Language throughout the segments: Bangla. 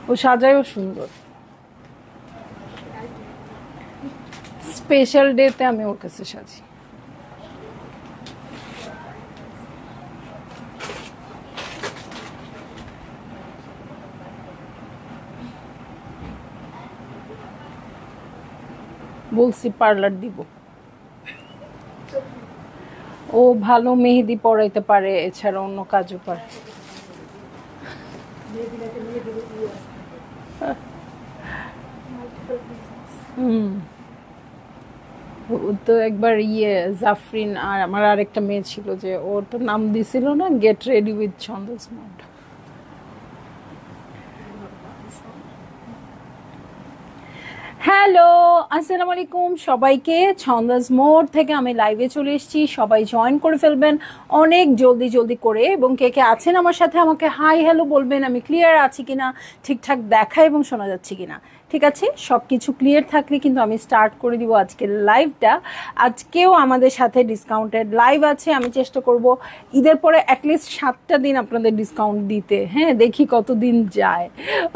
ও সাজায়ও সুন্দর। স্পেশাল ডেতে আমি ওর কাছে সাজি। বলছি পার্লার দিব। ও ভালো মেহেদি পরাইতে পারে, এছাড়া অন্য কাজও পারে। ও তো একবার জাফরিন আর আমার আরেকটা মেয়ে ছিল, যে ওর তো নাম দিছিল না, গেট রেডি উইথ ছন্দস মোড। হ্যালো, আসসালামু আলাইকুম সবাইকে। ছন্দাস মোড থেকে আমি লাইভে চলে এসেছি, সবাই জয়েন করে ফেলবেন অনেক জলদি জলদি করে। এবং কে কে আছেন আমার সাথে আমাকে হাই হ্যালো বলবেন, আমি ক্লিয়ার আছি কিনা, ঠিকঠাক দেখা এবং শোনা যাচ্ছে কিনা। ঠিক আছে, সব কিছু ক্লিয়ার থাকলে কিন্তু আমি স্টার্ট করে দিব আজকের লাইভটা। আজকেও আমাদের সাথে ডিসকাউন্টেড লাইভ আছে। আমি চেষ্টা করব ঈদের পরে অ্যাটলিস্ট 7টা দিন আপনাদের ডিসকাউন্ট দিতে। হ্যাঁ, দেখি কতদিন যায়।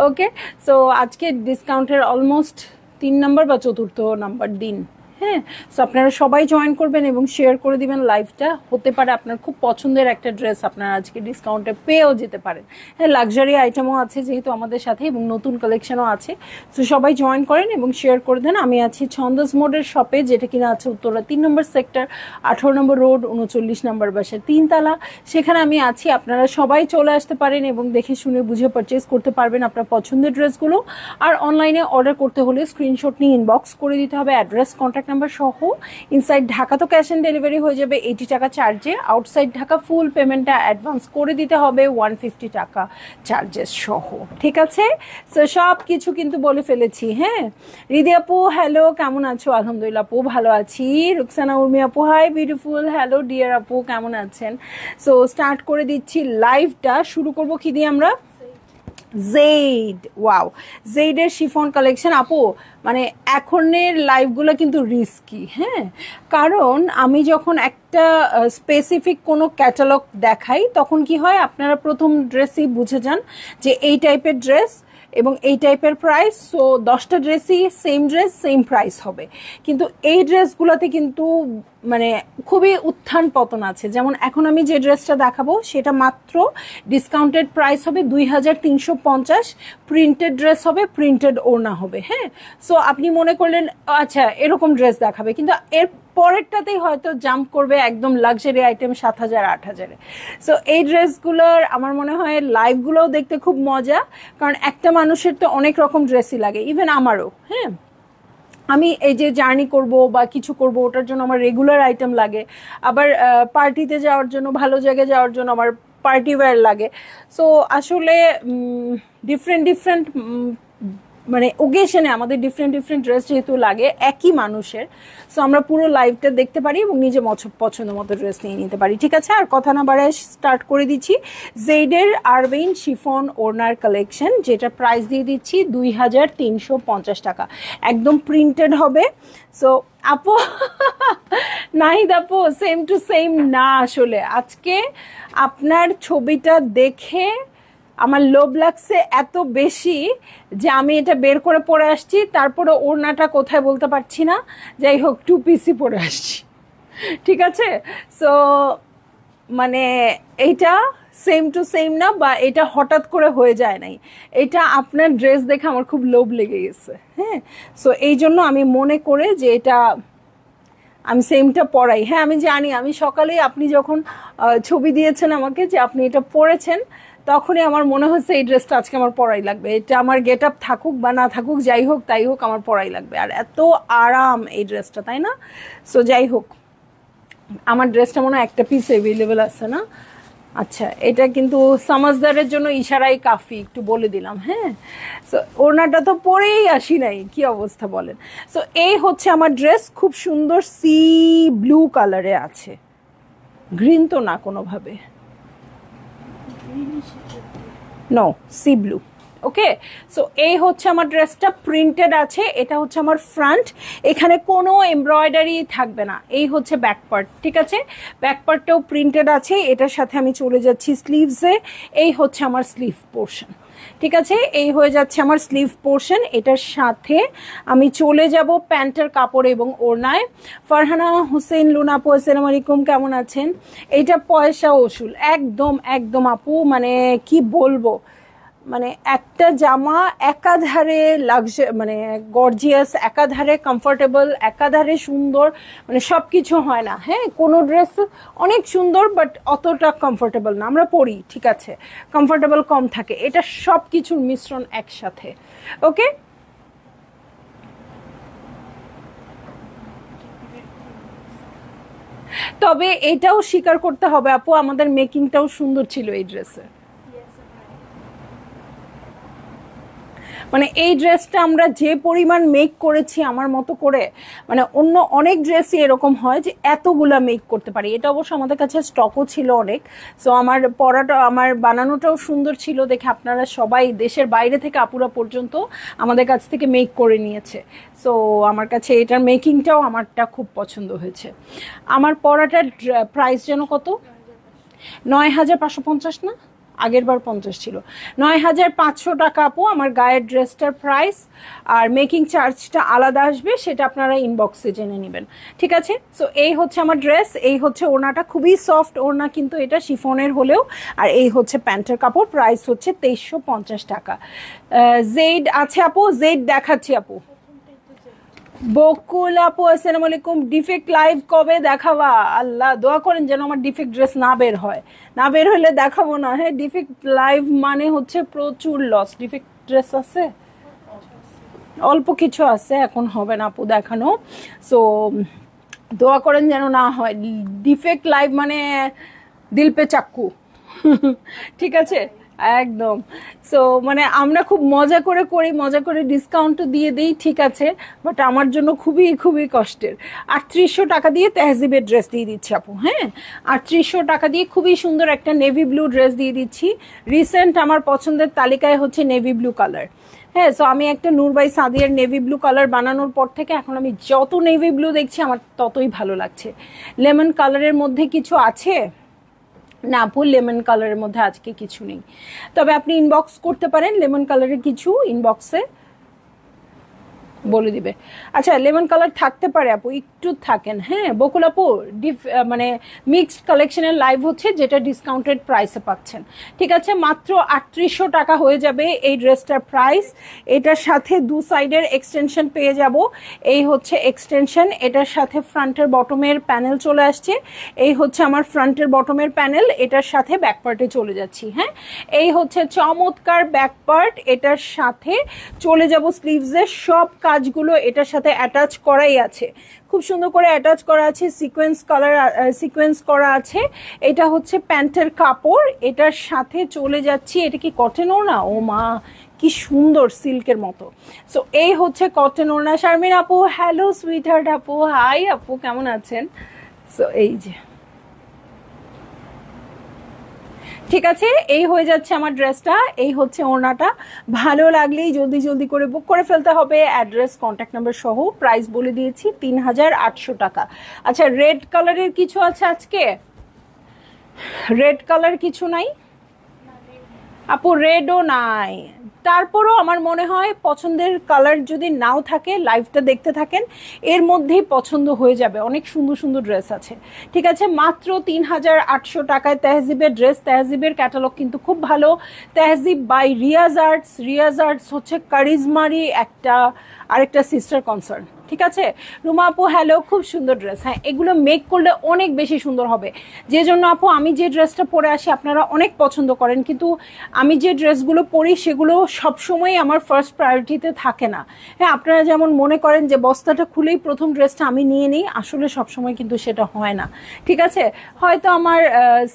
ওকে, সো আজকে ডিসকাউন্টের অলমোস্ট 3 নাম্বার বা 4র্থ নাম্বার দিন। হ্যাঁ, সো আপনারা সবাই জয়েন করবেন এবং শেয়ার করে দিবেন লাইভটা। হতে পারে আপনার খুব পছন্দের একটা ড্রেস আপনারা আজকে ডিসকাউন্টে পেয়েও যেতে পারেন। হ্যাঁ, লাক্সারি আইটেমও আছে যেহেতু আমাদের সাথে, এবং নতুন কালেকশনও আছে। সো সবাই জয়েন করেন এবং শেয়ার করে দেন। আমি আছি ছন্দস মোডের শপে, যেটা কিনা আছে উত্তরা 3 নম্বর সেক্টর, 18 নম্বর রোড, 39 নম্বর বাসায় 3 তালা। সেখানে আমি আছি, আপনারা সবাই চলে আসতে পারেন এবং দেখে শুনে বুঝে পারচেস করতে পারবেন আপনার পছন্দের ড্রেসগুলো। আর অনলাইনে অর্ডার করতে হলে স্ক্রিনশট নিয়ে ইনবক্স করে দিতে হবে, অ্যাড্রেস কন্ট্যাক্ট নাম্বার সহ। ইনসাইড ঢাকা তো ক্যাশ অন ডেলিভারি হয়ে যাবে 80 টাকা চার্জে। আউটসাইড ঢাকা ফুল পেমেন্টটা অ্যাডভান্স করে দিতে হবে 150 টাকা চার্জেস সহ। ঠিক আছে, সো সব কিছু কিন্তু বলে ফেলেছি। হ্যাঁ, রিদি আপু হ্যালো, কেমন আছো? আলহামদুলিল্লাহ আপু ভালো আছি। রুকসানা উর্মি আপু হাই বিউটিফুল, হ্যালো ডিয়ার আপু, কেমন আছেন? সো স্টার্ট করে দিচ্ছি লাইভটা। শুরু করবো কি দিয়ে আমরা? জেড, ওয়াও, জেডের শিফন কালেকশন। আপু মানে এখনের লাইভগুলো কিন্তু রিস্কি। হ্যাঁ, কারণ আমি যখন একটা স্পেসিফিক কোনো ক্যাটালগ দেখাই তখন কি হয়, আপনারা প্রথম ড্রেসই বুঝে যান যে এই টাইপের ড্রেস এবং এই টাইপের প্রাইস। সো 10টা ড্রেসই সেম ড্রেস সেম প্রাইস হবে। কিন্তু এই ড্রেসগুলোতে কিন্তু মানে খুবই উত্থান পতন আছে। যেমন এখন আমি যে ড্রেসটা দেখাবো সেটা মাত্র ডিসকাউন্টেড প্রাইস হবে 2350। প্রিন্টেড ড্রেস হবে, প্রিন্টেড ওড়না হবে। হ্যাঁ, সো আপনি মনে করলেন আচ্ছা এরকম ড্রেস দেখাবে, কিন্তু এর পরেরটাতেই হয়তো জাম্প করবে একদম লাক্সারি আইটেম 7000 8000-এ। সো এই ড্রেসগুলোর আমার মনে হয় লাইভগুলোও দেখতে খুব মজা, কারণ একটা মানুষের তো অনেক রকম ড্রেসই লাগে, ইভেন আমারও। হ্যাঁ, আমি এই যে জার্নি করব বা কিছু করব ওটার জন্য আমার রেগুলার আইটেম লাগে, আবার পার্টিতে যাওয়ার জন্য, ভালো জায়গায় যাওয়ার জন্য আমার পার্টি ওয়্যার লাগে। সো আসলে ডিফারেন্ট ডিফারেন্ট মানে ওকেশনে আমাদের ডিফারেন্ট ডিফারেন্ট ড্রেস যেহেতু লাগে একই মানুষের, সো আমরা পুরো লাইভটা দেখতে পারি এবং নিজে পছন্দ মতো ড্রেস নিয়ে নিতে পারি। ঠিক আছে, আর কথা না বাড়ায় স্টার্ট করে দিচ্ছি জেডের আরবেইন শিফন ওড়নার কালেকশন, যেটা প্রাইস দিয়ে দিচ্ছি 2350 টাকা। একদম প্রিন্টেড হবে। সো আপু নাহিদ আপু সেম টু সেম না, আসলে আজকে আপনার ছবিটা দেখে আমার লোভ লাগছে এত বেশি যে আমি এটা বের করে পরে আসছি, তারপরে ওড়নাটা কোথায় বলতে পারছি না। যাই হোক, 2 পিসই পরে আসছি। ঠিক আছে, সো মানে এইটা সেম টু সেম না, বা এটা হঠাৎ করে হয়ে যায় নাই, এটা আপনার ড্রেস দেখে আমার খুব লোভ লেগে গেছে। হ্যাঁ, সো এই জন্য আমি মনে করে যে এটা আমি সেমটা পরাই। হ্যাঁ, আমি জানি, আমি সকালে আপনি যখন ছবি দিয়েছেন আমাকে যে আপনি এটা পরেছেন, তখনই আমার মনে হচ্ছে এই ড্রেসটা আজকে আমার পরাই লাগবে। এটা আমার গেট আপ থাকুক বা না থাকুক, যাই হোক তাই হোক, আমার পরাই লাগবে। আর এত আরাম এই ড্রেসটা, তাই না? সো যাই হোক, আমার ড্রেসটা মনে হয় একটা পিস অ্যাভেলেবেল আছে না? আচ্ছা, এটা কিন্তু সমাজদারের জন্য ইশারাই কাফি, একটু বলে দিলাম। হ্যাঁ, সো ওড়নাটা তো পরেই আসি নাই, কি অবস্থা বলেন। সো এই হচ্ছে আমার ড্রেস, খুব সুন্দর সি ব্লু কালারে আছে, গ্রিন তো না কোনোভাবে, নো সি ব্লু। ওকে, সো এই হচ্ছে আমার ড্রেসটা, প্রিন্টেড আছে, এটা হচ্ছে আমার ফ্রন্ট, এখানে কোনো এমব্রয়ডারি থাকবে না। এই হচ্ছে ব্যাক পার্ট, ঠিক আছে, ব্যাক পার্টটাও প্রিন্টেড আছে। এটার সাথে আমি চলে যাচ্ছি স্লিভসে, এই হচ্ছে আমার স্লিভ পোর্শন, ঠিক আছে, এই হয়ে যাচ্ছে আমার স্লিভ পোর্শন। এটার সাথে আমি চলে যাব প্যান্টের কাপড় এবং ওড়নায়। ফারহানা হোসেন লুনা আপু আসসালামু আলাইকুম, কেমন আছেন? এইটা পয়সা ওসুল, একদম একদম আপু, মানে কি বলবো, মানে একটা জামা একাধারে মানে গর্জিয়াস, একাধারে কমফোর্টেবল, একাধারে সুন্দর, মানে সব কিছু হয় না। হ্যাঁ, কোনো ড্রেস অনেক সুন্দর বাট অতটা কমফোর্টেবল না, আমরা পরি ঠিক আছে, কমফোর্টেবল কম থাকে, এটা সব কিছুর মিশ্রণ একসাথে। ওকে, তবে এটাও স্বীকার করতে হবে আপু, আমাদের মেকিংটাও সুন্দর ছিল এই ড্রেসে। মানে এই ড্রেসটা আমরা যে পরিমাণ মেক করেছি আমার মতো করে, মানে অন্য অনেক ড্রেসই এরকম হয় যে এতগুলা মেক করতে পারি, এটা অবশ্য আমাদের কাছে স্টকও ছিল অনেক। সো আমার পরাটা, আমার বানানোটাও সুন্দর ছিল দেখে আপনারা সবাই দেশের বাইরে থেকে আপুরা পর্যন্ত আমাদের কাছ থেকে মেক করে নিয়েছে। সো আমার কাছে এটার মেকিংটাও আমারটা খুব পছন্দ হয়েছে। আমার পরাটার প্রাইস যেন কত, ৯,৫৫০ না, আগের বার 50 ছিল, ৯,৫০০ টাকা আপু আমার গায়ের ড্রেসটার প্রাইস। আর মেকিং চার্জটা আলাদা আসবে, সেটা আপনারা ইনবক্সে জেনে নেবেন, ঠিক আছে। সো এই হচ্ছে আমার ড্রেস, এই হচ্ছে ওড়নাটা, খুবই সফট ওড়না কিন্তু এটা শিফনের হলেও। আর এই হচ্ছে প্যান্টের কাপড়, প্রাইস হচ্ছে ২৩৫০ টাকা। জেড আছে আপু, জেড দেখাচ্ছি আপু। বকুল আপু আসসালামু আলাইকুম, ডিফেক্ট লাইভ কবে দেখাবা? আল্লাহ দোয়া করেন যেন আমার ডিফেক্ট ড্রেস না বের হয়, না বের হলে দেখাবো না। হ্যাঁ, ডিফেক্ট লাইভ মানে হচ্ছে প্রচুর লস। ডিফেক্ট ড্রেস আছে, অল্প কিছু আছে, এখন হবে না আপু দেখানো। সো দোয়া করেন যেন না হয়। ডিফেক্ট লাইভ মানে দিল পে চাক্কু ঠিক আছে, একদম। সো মানে আমরা খুব মজা করে করি, মজা করে ডিসকাউন্টও দিয়ে দিই, ঠিক আছে, বাট আমার জন্য খুবই খুবই কষ্টের। ৩৮০০ টাকা দিয়ে তেহজিবের ড্রেস দিয়ে দিচ্ছি আপু। হ্যাঁ, ৩৮০০ টাকা দিয়ে খুবই সুন্দর একটা নেভি ব্লু ড্রেস দিয়ে দিচ্ছি। রিসেন্ট আমার পছন্দের তালিকায় হচ্ছে নেভি ব্লু কালার। হ্যাঁ, সো আমি একটা নূর বাই সাদিয়ার নেভি ব্লু কালার বানানোর পর থেকে এখন আমি যত নেভি ব্লু দেখছি আমার ততই ভালো লাগছে। লেমন কালারের মধ্যে কিছু আছে না আপু, লেমন কালারের মধ্যে আজকে কিছু নেই, তবে আপনি ইনবক্স করতে পারেন, লেমন কালারের কিছু ইনবক্সে বলে দিবে। আচ্ছা, লেমন কালার থাকতে পারে আপু, একটু থাকেন। হ্যাঁ বকুল আপু, মানে মিক্সড কালেকশনের লাইভ হচ্ছে, যেটা ডিসকাউন্টেড প্রাইসে পাচ্ছেন, ঠিক আছে, মাত্র ৩৮০০ টাকা হয়ে যাবে এই ড্রেসটার প্রাইস। এটার সাথে দু সাইডের এক্সটেনশন পেয়ে যাব, এই হচ্ছে এক্সটেনশন, এটার সাথে ফ্রন্টের বটমের প্যানেল চলে আসছে, এই হচ্ছে আমার ফ্রন্টের বটমের প্যানেল, এটার সাথে ব্যাক পার্টে চলে যাচ্ছি। হ্যাঁ, এই হচ্ছে চমৎকার ব্যাক পার্ট, এটার সাথে চলে যাব স্লিভসের সব কাজগুলো এটার সাথে অ্যাটাচ করাই আছে, খুব সুন্দর করে অ্যাটাচ করা আছে, সিকোয়েন্স কালার সিকোয়েন্স করা আছে। এটা হচ্ছে প্যান্টের কাপড়, এটার সাথে চলে যাচ্ছি, এটা কি কটন ওড়না? ও মা, কি সুন্দর সিল্কের মতো। সো এই হচ্ছে কটন ওড়না। শারমিন আপু হ্যালো সুইট হার্ট আপু, হাই আপু, কেমন আছেন? সো এই যে, ঠিক আছে, এই হয়ে যাচ্ছে আমার ড্রেসটা, এই হচ্ছে ওড়নাটা। ভালো লাগলেই জলদি জলদি করে বুক করে ফেলতে হবে, অ্যাড্রেস কন্ট্যাক্ট নাম্বার সহ। প্রাইস বলে দিয়েছি ৩,৮০০ টাকা। আচ্ছা, রেড কালারের কিছু আছে আজকে? রেড কালার কিছু নাই আপু, রেডও নাই। তারপরও আমার মনে হয় পছন্দের কালার যদি নাও থাকে, লাইভটা দেখতে থাকেন, এর মধ্যেই পছন্দ হয়ে যাবে, অনেক সুন্দর সুন্দর ড্রেস আছে, ঠিক আছে। মাত্র ৩,৮০০ টাকায় তেহজিবের ড্রেস। তেহজিবের ক্যাটালগ কিন্তু খুব ভালো, Tehzeeb by Riaz arts. Riaz arts হচ্ছে কারিজমারি একটা আরেকটা সিস্টার কনসার্ন, ঠিক আছে। রুমা আপু হ্যালো, খুব সুন্দর ড্রেস। হ্যাঁ, এগুলো মেক করলে অনেক বেশি সুন্দর হবে, যে জন্য আপু আমি যে ড্রেসটা পরে আসি আপনারা অনেক পছন্দ করেন, কিন্তু আমি যে ড্রেসগুলো পরি সেগুলো সবসময় আমার ফার্স্ট প্রায়োরিটিতে থাকে না। হ্যাঁ, আপনারা যেমন মনে করেন যে বস্তাটা খুলেই প্রথম ড্রেসটা আমি নিয়ে নিই, আসলে সবসময় কিন্তু সেটা হয় না, ঠিক আছে। হয়তো আমার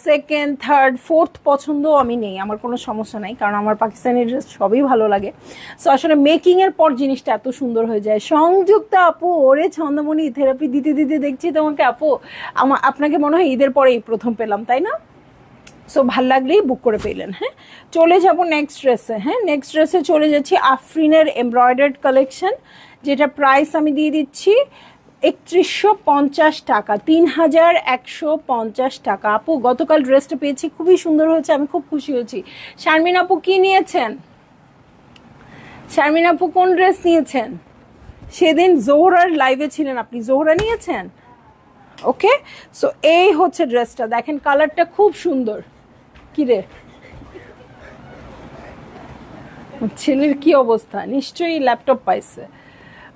সেকেন্ড থার্ড ফোর্থ পছন্দও আমি নেই, আমার কোনো সমস্যা নাই, কারণ আমার পাকিস্তানি ড্রেস সবই ভালো লাগে। সো আসলে মেকিংয়ের পর জিনিসটা এত সুন্দর হয়ে যায়। সংযুক্ত আপু, ওরে ছন্দমণি, থেরাপি দিতে দিতে দেখছি তোমাকে আপু, আপনাকে মনে হয় ঈদের পরেই প্রথম পেলাম, তাই না? সো ভাল লাগলেই বুক করে পেলেন। হ্যাঁ, চলে যাব নেক্সট ড্রেসে। হ্যাঁ, নেক্সট ড্রেসে চলে যাচ্ছি আফরিনের এমব্রয়ডার্ড কালেকশন, যেটা প্রাইস আমি দিয়ে দিচ্ছি 3150 টাকা, 3150 টাকা। আপু গতকাল ড্রেসটা পেয়েছি, খুবই সুন্দর হয়েছে, আমি খুব খুশি হয়েছি। শারমিন আপু কি নিয়েছেন? শারমিন আপু কোন ড্রেস নিয়েছেন? সেদিন জোহরার লাইভে ছিলেন আপনি, জোহরা নিয়েছেন? ওকে, সো এই হচ্ছে ড্রেসটা, দেখেন কালারটা খুব সুন্দর। কি রে ছেলের কি অবস্থা, নিশ্চয়ই ল্যাপটপ পাইছে।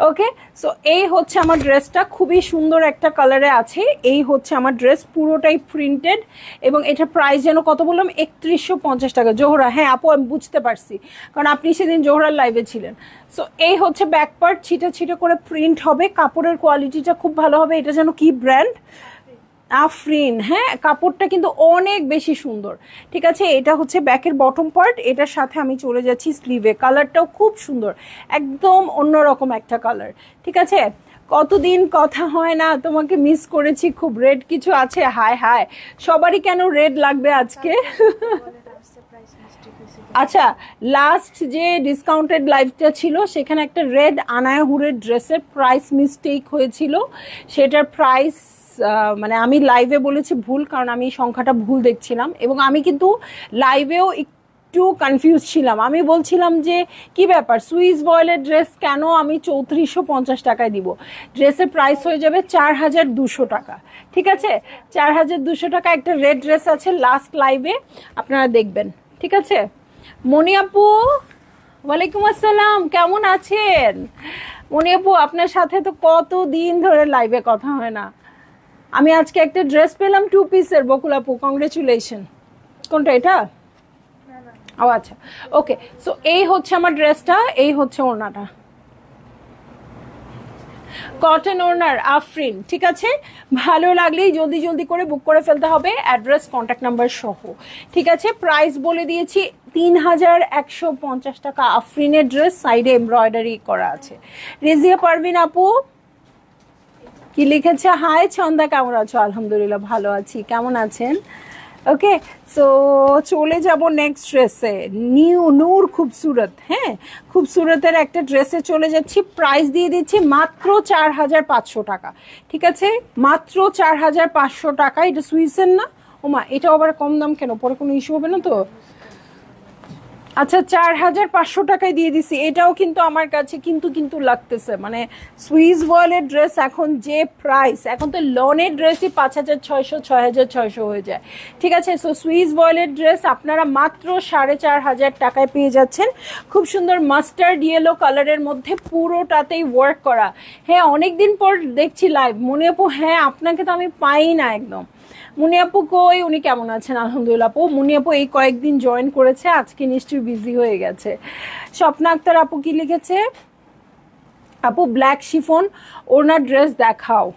ওকে, সো এই হচ্ছে আমার ড্রেসটা, খুবই সুন্দর একটা কালারে আছে। এই হচ্ছে আমার ড্রেস, পুরোটাই প্রিন্টেড, এবং এটা প্রাইস যেন কত বললাম, 3150 টাকা। জোহরা, হ্যাঁ আপু আমি বুঝতে পারছি, কারণ আপনি সেদিন জোহরার লাইভে ছিলেন। সো এই হচ্ছে ব্যাক পার্ট, ছিটা ছিটা করে প্রিন্ট হবে, কাপড়ের কোয়ালিটিটা খুব ভালো হবে। এটা যেন কি ব্র্যান্ড, আফরিন। হ্যাঁ, কাপড়টা কিন্তু অনেক বেশি সুন্দর। ঠিক আছে, এটা হচ্ছে ব্যাকের বটম পার্ট, এটার সাথে আমি চলে যাচ্ছি স্লিভে। কালারটাও খুব সুন্দর, একদম অন্যরকম একটা কালার। ঠিক আছে, কতদিন কথা হয় না, তোমাকে মিস করেছি খুব। রেড কিছু আছে? হায় হায়, সবারই কেন রেড লাগবে আজকে? আচ্ছা, লাস্ট যে ডিসকাউন্টেড লাইভটা ছিল সেখানে একটা রেড আনায়া হুরের ড্রেসের প্রাইস মিস্টেক হয়েছিল। সেটার প্রাইস মানে আমি লাইভে বলেছি ভুল, কারণ আমি সংখ্যাটা ভুল দেখছিলাম, এবং আমি কিন্তু লাইভেও একটু কনফিউজ ছিলাম। আমি বলছিলাম যে কি ব্যাপার, সুইস বয়েলের ড্রেস কেন আমি 3450 টাকায় দিব? ড্রেসের প্রাইস হয়ে যাবে 4200 টাকা। ঠিক আছে, 4200 টাকা একটা রেড ড্রেস আছে লাস্ট লাইভে, আপনারা দেখবেন। ঠিক আছে, মনি আপু ওয়ালাইকুম আসসালাম, কেমন আছেন? মনি আপু আপনার সাথে তো কতদিন ধরে লাইভে কথা হয় না। আমি আজকে একটা ড্রেস পেলাম 2 পিসের, বকুল আপু কংগ্রেচুলেশন। কোনটা এটা? ও আচ্ছা, ওকে। সো এই হচ্ছে আমার ড্রেসটা, এই হচ্ছে ওড়নাটা, কটন ওড়নার আফরিন। ঠিক আছে, ভালো লাগলেই জলদি জলদি করে বুক করে ফেলতে হবে, অ্যাড্রেস কন্ট্যাক্ট নাম্বার সহ। ঠিক আছে, প্রাইস বলে দিয়েছি 3150 টাকা। আফরিনের ড্রেস, সাইডে এমব্রয়ডারি করা আছে। রেজিয়া পারভিন আপু কি লিখেছে? হাই ছন্দা, কেমন আছো? আলহামদুলিল্লাহ ভালো আছি, কেমন আছেন? ওকে, সো চলে যাব নেক্সট ড্রেসে, নিউ নূর খুবসুরত। হ্যাঁ, খুবসুরতের একটা ড্রেসে চলে যাচ্ছি, প্রাইস দিয়ে দিচ্ছি মাত্র 4500 টাকা। ঠিক আছে, মাত্র 4500 টাকা। এটা সুইসের না? ওমা, এটা আবার কম দাম কেন? পরে কোনো ইস্যু হবে না তো? আচ্ছা, 4500 টাকায় দিয়ে দিছি। এটাও কিন্তু আমার কাছে কিন্তু লাগতেছে, মানে সুইস ওয়ালের ড্রেস এখন যে প্রাইস, এখন তো লনের ড্রেসই 5600 6600 হয়ে যায়। ঠিক আছে, সো সুইস ওয়ালের ড্রেস আপনারা মাত্র 4500 টাকায় পেয়ে যাচ্ছেন। খুব সুন্দর মাস্টার্ড ইয়েলো কালারের মধ্যে, পুরোটাতেই ওয়ার্ক করা। হ্যাঁ, অনেকদিন পর দেখছি লাইভ। মনে আপু, হ্যাঁ আপনাকে তো আমি পাই না একদম। মুনি আপু কই? উনি কেমন আছেন? আলহামদুলিল্লাহ আপু। মুনি আপু এই কয়েকদিন জয়েন করেছে, আজকে নিশ্চয়ই বিজি হয়ে গেছে। স্বপ্না আক্তার আপু কি লিখেছে? আপু ব্ল্যাক শিফন ওনার ড্রেস দেখাও।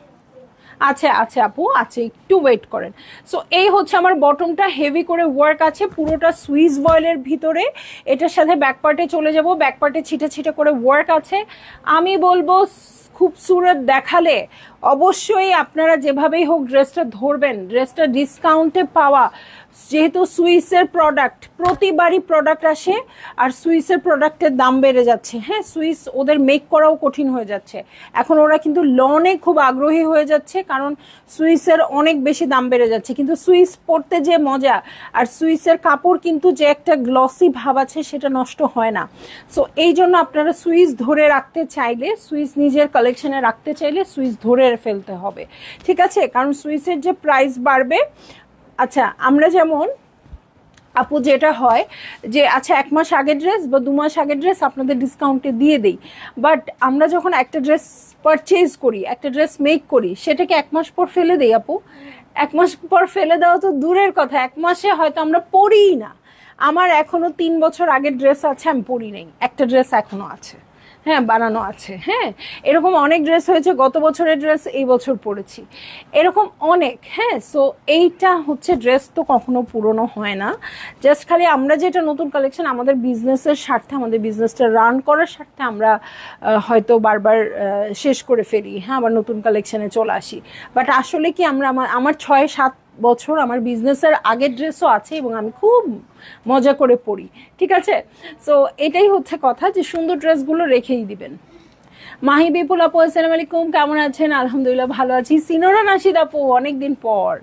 আচ্ছা আচ্ছা আপু, আচ্ছা একটু ওয়েট করেন। সো এই হচ্ছে আমার বটমটা, হেভি করে ওয়ার্ক আছে, পুরোটা সুইস বয়েলের ভিতরে। এটার সাথে ব্যাক পার্টে চলে যাব, ব্যাক পার্টে ছিটে ছিটে করে ওয়ার্ক আছে। আমি বলবো খুবসুরত দেখালে অবশ্যই আপনারা যেভাবেই হোক ড্রেসটা ধরবেন। ড্রেসটা ডিসকাউন্টে পাওয়া, যেহেতু সুইসের প্রোডাক্ট, প্রতিবারই প্রোডাক্ট আসে, আর সুইসের প্রোডাক্টের দাম বেড়ে যাচ্ছে। হ্যাঁ, সুইস ওদের মেক করাও কঠিন হয়ে যাচ্ছে এখন। ওরা কিন্তু লনে খুব আগ্রহী হয়ে যাচ্ছে, কারণ সুইসের অনেক বেশি দাম বেড়ে যাচ্ছে। কিন্তু সুইস পরতে যে মজা, আর সুইসের কাপড় কিন্তু যে একটা গ্লসি ভাব আছে, সেটা নষ্ট হয় না। সো এই জন্য আপনারা সুইস ধরে রাখতে চাইলে, সুইস নিজের কালেকশনে রাখতে চাইলে সুইস ধরে ফেলতে হবে। ঠিক আছে, কারণ সুইসের যে প্রাইস বাড়বে। আচ্ছা, আমরা যেমন আপু যেটা হয় যে আচ্ছা 1 মাস আগের ড্রেস বা 2 মাস আগের ড্রেস আপনাদের ডিসকাউন্টে দিয়ে দেই, বাট আমরা যখন একটা ড্রেস পারচেজ করি, একটা ড্রেস মেক করি, সেটাকে 1 মাস পর ফেলে দেই আপু। 1 মাস পর ফেলে দেওয়া তো দূরের কথা, 1 মাসে হয়তো আমরা পরিই না। আমার এখনো 3 বছর আগের ড্রেস আছে, আমি পরি নেই, একটা ড্রেস এখনো আছে। হ্যাঁ, বানানো আছে। হ্যাঁ, এরকম অনেক ড্রেস হয়েছে, গত বছরের ড্রেস এই বছর পরেছি, এরকম অনেক। হ্যাঁ, সো এইটা হচ্ছে ড্রেস তো কখনো পুরনো হয় না। জাস্ট খালি আমরা যেটা নতুন কালেকশন, আমাদের বিজনেসের স্বার্থে, আমাদের বিজনেসটা রান করার স্বার্থে আমরা হয়তো বারবার শেষ করে ফেলি। হ্যাঁ, আবার নতুন কালেকশনে চলে আসি। বাট আসলে কি আমরা আমার 6-7 বছর আমার বিজনেসের আগের ড্রেসও আছে এবং আমি খুব মজা করে পরি, ঠিক আছে। সো এটাই হচ্ছে কথা যে সুন্দর ড্রেসগুলো রেখেই দিবেন। মাহি বিপুল আপু আসসালামু আলাইকুম, কেমন আছেন? আলহামদুলিল্লাহ ভালো আছি। সিনোরা নাশিদ আপু অনেকদিন পর।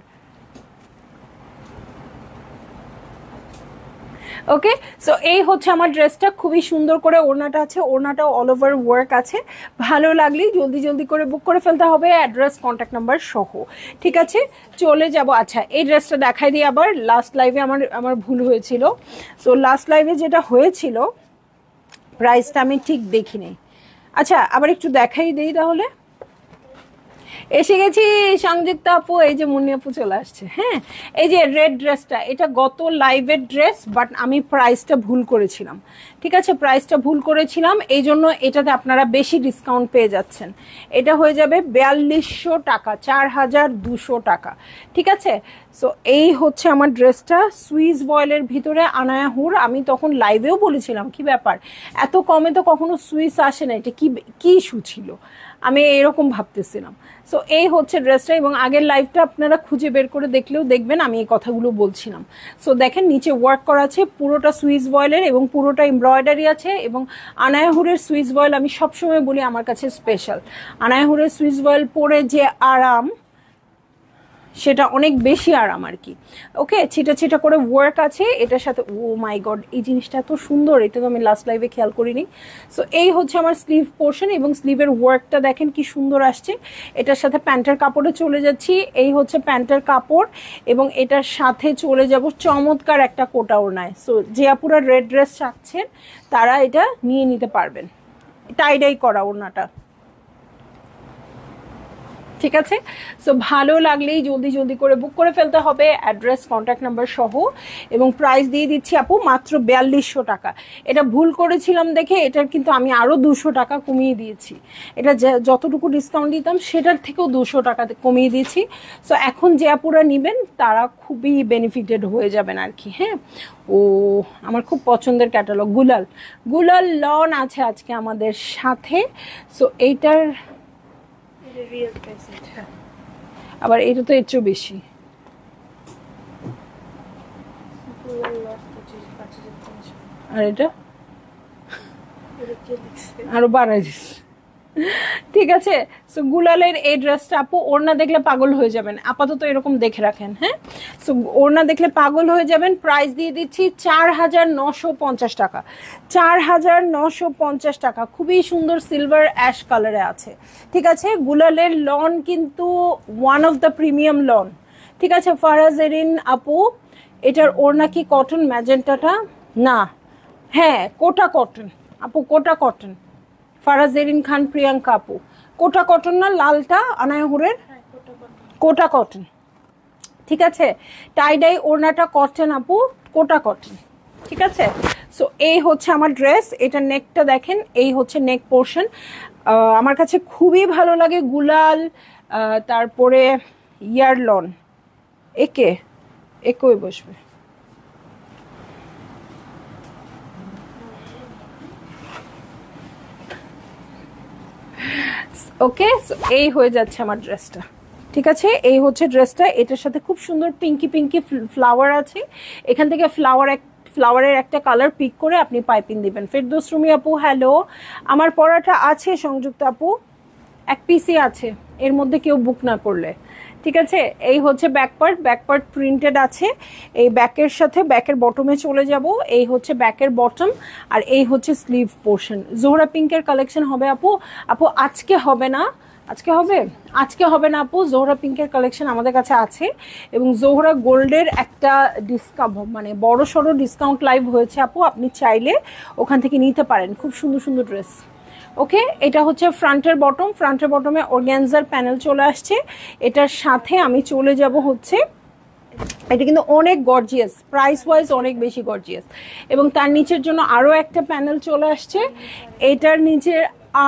ওকে, সো এই হচ্ছে আমার ড্রেসটা, খুবই সুন্দর করে ওড়নাটা আছে, ওড়নাটাও অল ওভার ওয়ার্ক আছে। ভালো লাগলেই জলদি জলদি করে বুক করে ফেলতে হবে, অ্যাড্রেস কন্ট্যাক্ট নাম্বার সহ, ঠিক আছে। চলে যাব, আচ্ছা এই ড্রেসটা দেখাই দিই আবার। লাস্ট লাইভে আমার ভুল হয়েছিল। সো লাস্ট লাইভে যেটা হয়েছিল প্রাইসটা আমি ঠিক দেখিনি। আচ্ছা আবার একটু দেখাই দিই তাহলে। এসে গেছি সংযুক্ত আপু, এই যে মুন্নি আপু চলে আসছে। হ্যাঁ, এই যে রেড ড্রেসটা, এটা গত লাইভের ড্রেস, বাট আমি প্রাইসটা ভুল করেছিলাম, ঠিক আছে। প্রাইসটা ভুল করেছিলাম, এই জন্য এটাতে আপনারা বেশি ডিসকাউন্ট পেয়ে যাচ্ছেন। এটা হয়ে যাবে 4200 টাকা, 4200 টাকা, ঠিক আছে। সো এই হচ্ছে আমার ড্রেসটা, সুইস বয়েলের ভিতরে আনায়া হুর। আমি তখন লাইভেও বলেছিলাম কি ব্যাপার, এত কমে তো কখনো সুইস আসে না, এটা কি ইস্যু ছিল, আমি এরকম ভাবতেছিলাম। সো এই হচ্ছে ড্রেসটা, এবং আগের লাইভটা আপনারা খুঁজে বের করে দেখলেও দেখবেন আমি এই কথাগুলো বলছিলাম। সো দেখেন নিচে ওয়ার্ক করা আছে, পুরোটা সুইস বয়েলের এবং পুরোটা এমব্রয়ডারি আছে। এবং আনায়াহুরের সুইস বয়েল আমি সবসময় বলি আমার কাছে স্পেশাল। আনায়াহুরের সুইস বয়েল পরে যে আরাম, সেটা অনেক বেশি আরাম আর কি। ওকে, ছিটা ছিটা করে ওয়ার্ক আছে এটার সাথে। ও মাই গড, এই জিনিসটা এত সুন্দর, এটা তো আমি লাস্ট লাইভে খেয়াল করিনি। সো এই হচ্ছে আমার স্লিভ পোর্শন, এবং স্লিভের ওয়ার্কটা দেখেন কি সুন্দর আসছে। এটার সাথে প্যান্টের কাপড়ে চলে যাচ্ছি, এই হচ্ছে প্যান্টের কাপড়, এবং এটার সাথে চলে যাব চমৎকার একটা কোটা ওড়নায়। সো যে আপুরা রেড ড্রেস চাচ্ছেন তারা এটা নিয়ে নিতে পারবেন, টাইডাই করা ওড়নাটা, ঠিক আছে। সো ভালো লাগলেই জলদি জলদি করে বুক করে ফেলতে হবে, অ্যাড্রেস কন্ট্যাক্ট নাম্বার সহ। এবং প্রাইস দিয়ে দিচ্ছি আপু মাত্র 4200 টাকা। এটা ভুল করেছিলাম দেখে এটার কিন্তু আমি আরও 200 টাকা কমিয়ে দিয়েছি। এটা যতটুকু ডিসকাউন্ট দিতাম সেটার থেকেও 200 টাকা কমিয়ে দিয়েছি। সো এখন যে আপুরা নেবেন তারা খুবই বেনিফিটেড হয়ে যাবেন আর কি। হ্যাঁ, ও আমার খুব পছন্দের ক্যাটালগ গুলাল লন আছে আজকে আমাদের সাথে। সো এইটার আবার এটা তো এর চেয়েও বেশি, আর এটা আরো বাড়াই দিচ্ছে, ঠিক আছে। সো গুলালের এই ড্রেসটা আপু ওড়না দেখলে পাগল হয়ে যাবেন, আপাতত এরকম দেখে রাখেন। হ্যাঁ, সো ওড়না দেখলে পাগল হয়ে যাবেন। প্রাইস দিয়ে দিচ্ছি 4950 টাকা, 4950 টাকা। খুবই সুন্দর সিলভার অ্যাশ কালারে আছে, ঠিক আছে। গুলালের লন কিন্তু one of the premium lawn, ঠিক আছে। ফারাজেরিন আপু, এটার ওড়না কি কটন ম্যাজেন্টাটা? না, হ্যাঁ কোটা কটন আপু, কোটা কটন। ফারাজেরিন খান প্রিয়াঙ্কা আপু, কোটা কটন না লালটা আনায়াহুরের? কোটা কটন, ঠিক আছে। টাইডাই ওড়নাটা কটন আপু, কোটা কটন, ঠিক আছে। সো এই হচ্ছে আমার ড্রেস, এটা নেকটা দেখেন, এই হচ্ছে নেক পোর্শন। আমার কাছে খুবই ভালো লাগে গুলাল, তারপরে ইয়ারলন, একই বসবে। ওকে, এই হয়ে যাচ্ছে আমার ড্রেসটা, ঠিক আছে। এই হচ্ছে ড্রেসটা, এটার সাথে খুব সুন্দর পিঙ্কি পিঙ্কি ফ্লাওয়ার আছে। এখান থেকে ফ্লাওয়ারের একটা কালার পিক করে আপনি পাইপিং দিবেন। ফেরদৌস রুমি আপু হ্যালো, আমার পড়াটা আছে সংযুক্ত আপু, এক পিসি আছে, এর মধ্যে কেউ বুক না করলে, ঠিক আছে। এই হচ্ছে ব্যাকপার্ট প্রিন্টেড আছে। এই ব্যাকের সাথে ব্যাকের বটমে চলে যাব, এই হচ্ছে ব্যাকের বটম, আর এই হচ্ছে স্লিভ পোর্শন। জোহরা পিঙ্কের কালেকশন হবে আপু আজকে হবে না, আজকে হবে না আপু। জোহরা পিঙ্কের কালেকশন আমাদের কাছে আছে, এবং জোহরা গোল্ডের একটা ডিসকাউন্ট, মানে বড় সড়ো ডিসকাউন্ট লাইভ হয়েছে আপু, আপনি চাইলে ওখান থেকে নিতে পারেন। খুব সুন্দর সুন্দর ড্রেস। ওকে, এটা হচ্ছে ফ্রন্টের বটমে অর্গানজার প্যানেল চলে আসছে। এটার সাথে আমি চলে যাব হচ্ছে, এটা কিন্তু অনেক গর্জিয়াস, প্রাইস ওয়াইজ অনেক বেশি গর্জিয়াস, এবং তার নিচের জন্য আরও একটা প্যানেল চলে আসছে, এটার নিচের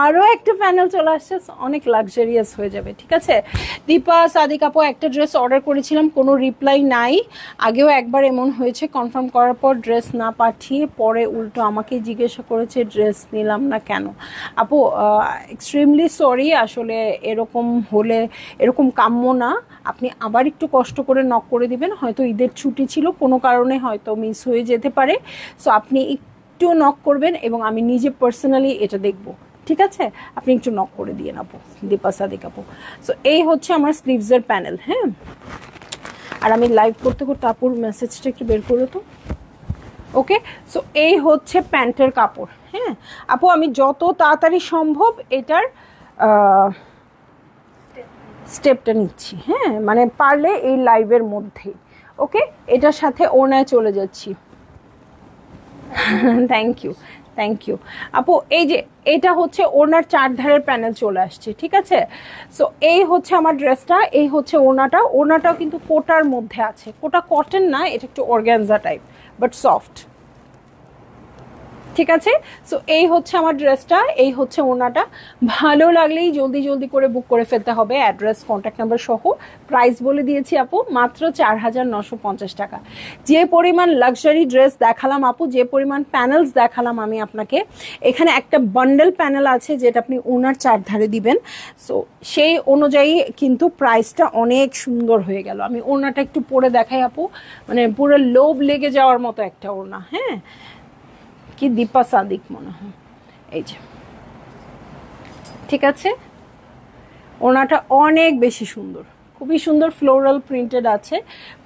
আরও একটা প্যানেল চলে আসছে, অনেক লাক্সারিয়াস হয়ে যাবে, ঠিক আছে। দীপা সাদিক আপু, একটা ড্রেস অর্ডার করেছিলাম, কোনো রিপ্লাই নাই। আগেও একবার এমন হয়েছে, কনফার্ম করার পর ড্রেস না পাঠিয়ে পরে উল্টো আমাকে জিজ্ঞাসা করেছে ড্রেস নিলাম না কেন। আপু এক্সট্রিমলি সরি, আসলে এরকম হলে এরকম কাম্য না। আপনি আবার একটু কষ্ট করে নক করে দিবেন, হয়তো ঈদের ছুটি ছিল, কোনো কারণে হয়তো মিস হয়ে যেতে পারে। সো আপনি একটু নক করবেন এবং আমি নিজে পার্সোনালি এটা দেখব, ঠিক আছে? আপনি একটু নক করে দিয়ে আপু, দীপা সাদিক আপু। সো এই হচ্ছে আমার স্লিভসের প্যানেল। হ্যাঁ, আর আমি লাইভ করতে করতে আপুর মেসেজটা একটু বের করে তো। ওকে, সো এই হচ্ছে প্যান্টের কাপড়। হ্যাঁ আপু, আমি যত তাড়াতাড়ি সম্ভব এটার স্টেপটা নিচ্ছি। হ্যাঁ, মানে পারলে এই লাইভের মধ্যেই। ওকে, এটার সাথে ওড়নায় চলে যাচ্ছি। থ্যাংক ইউ, থ্যাংক ইউ আপু। এই যে এটা হচ্ছে ওড়নার চারধারের প্যানেল চলে আসছে, ঠিক আছে? সো এই হচ্ছে আমার ড্রেসটা, এই হচ্ছে ওড়নাটা। ওড়নাটাও কিন্তু কোটার মধ্যে আছে, কোটা কটন না, এটা একটু অর্গানজা টাইপ বাট সফট, ঠিক আছে? সো এই হচ্ছে আমার ড্রেসটা, এই হচ্ছে ওড়নাটা। ভালো লাগলেই জলদি জলদি করে বুক করে ফেলতে হবে, অ্যাড্রেস কন্ট্যাক্ট নাম্বার সহ। প্রাইস বলে দিয়েছি আপু, মাত্র 4950 টাকা। যে পরিমাণ লাক্সারি ড্রেস দেখালাম আপু, যে পরিমাণ প্যানেলস দেখালাম আমি আপনাকে, এখানে একটা বান্ডেল প্যানেল আছে যেটা আপনি ওনার চারধারে দিবেন। সো সেই অনুযায়ী কিন্তু প্রাইসটা অনেক সুন্দর হয়ে গেল। আমি ওড়নাটা একটু পরে দেখাই আপু, মানে পুরো লোভ লেগে যাওয়ার মতো একটা ওড়না। হ্যাঁ, কি দীপা সাদিক মনে হয়, এই যে, ঠিক আছে? ওনাটা অনেক বেশি সুন্দর, খুবই সুন্দর, ফ্লোরাল প্রিন্টেড আছে।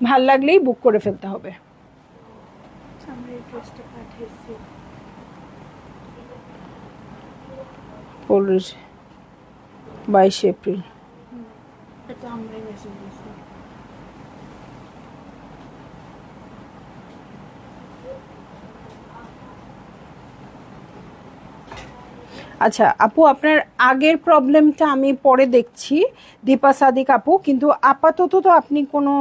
ভাল লাগলেই বুক করে ফেলতে হবে। পড়ল 22 এপ্রিল। আচ্ছা আপু, আপনার আগের প্রবলেমটা আমি পরে দেখছি দীপা সাদিক আপু, কিন্তু আপাতত তো আপনি কোনো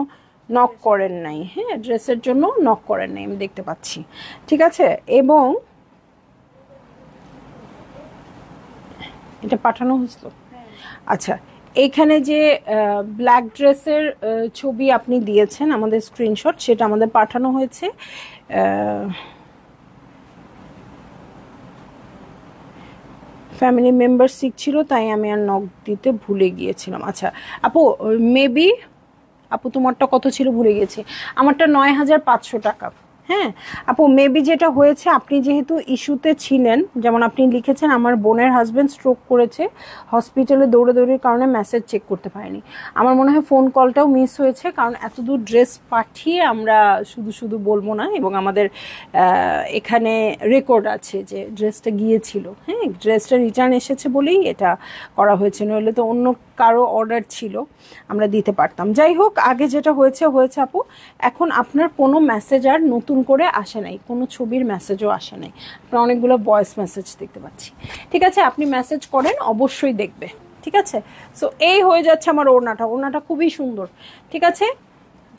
নক করেন নাই। হ্যাঁ, ড্রেসের জন্য নক করেন নাই, আমি দেখতে পাচ্ছি, ঠিক আছে? এবং এটা পাঠানো হয়েছিল। আচ্ছা, এইখানে যে ব্ল্যাক ড্রেসের ছবি আপনি দিয়েছেন আমাদের স্ক্রিনশট, সেটা আমাদের পাঠানো হয়েছে। ফ্যামিলি মেম্বার সিক ছিল, তাই আমি আর নক দিতে ভুলে গিয়েছিলাম। আচ্ছা আপু, মেবি আপু তোমারটা কত ছিল ভুলে গেছি, আমারটা 9500 টাকা। হ্যাঁ আপু, মেবি যেটা হয়েছে, আপনি যেহেতু ইস্যুতে ছিলেন, যেমন আপনি লিখেছেন আমার বোনের হাজব্যান্ড স্ট্রোক করেছে, হসপিটালে দৌড়াদৌড়ির কারণে মেসেজ চেক করতে পারিনি। আমার মনে হয় ফোন কলটাও মিস হয়েছে, কারণ এত দূর ড্রেস পাঠিয়ে আমরা শুধু শুধু বলবো না, এবং আমাদের এখানে রেকর্ড আছে যে ড্রেসটা গিয়েছিল। হ্যাঁ, ড্রেসটা রিটার্ন এসেছে বলেই এটা করা হয়েছে, নইলে তো অন্য কারো অর্ডার ছিল, আমরা দিতে পারতাম। যাই হোক, আগে যেটা হয়েছে হয়েছে আপু। এখন আপনার কোনো মেসেজ আর নতুন করে আসে নাই, কোনো ছবির মেসেজও আসে নাই, আপনার অনেকগুলো ভয়েস মেসেজ দেখতে পাচ্ছি। ঠিক আছে, আপনি মেসেজ করেন, অবশ্যই দেখবে। ঠিক আছে, সো এই হয়ে যাচ্ছে আমার ওড়নাটা। ওড়নাটা খুবই সুন্দর। ঠিক আছে,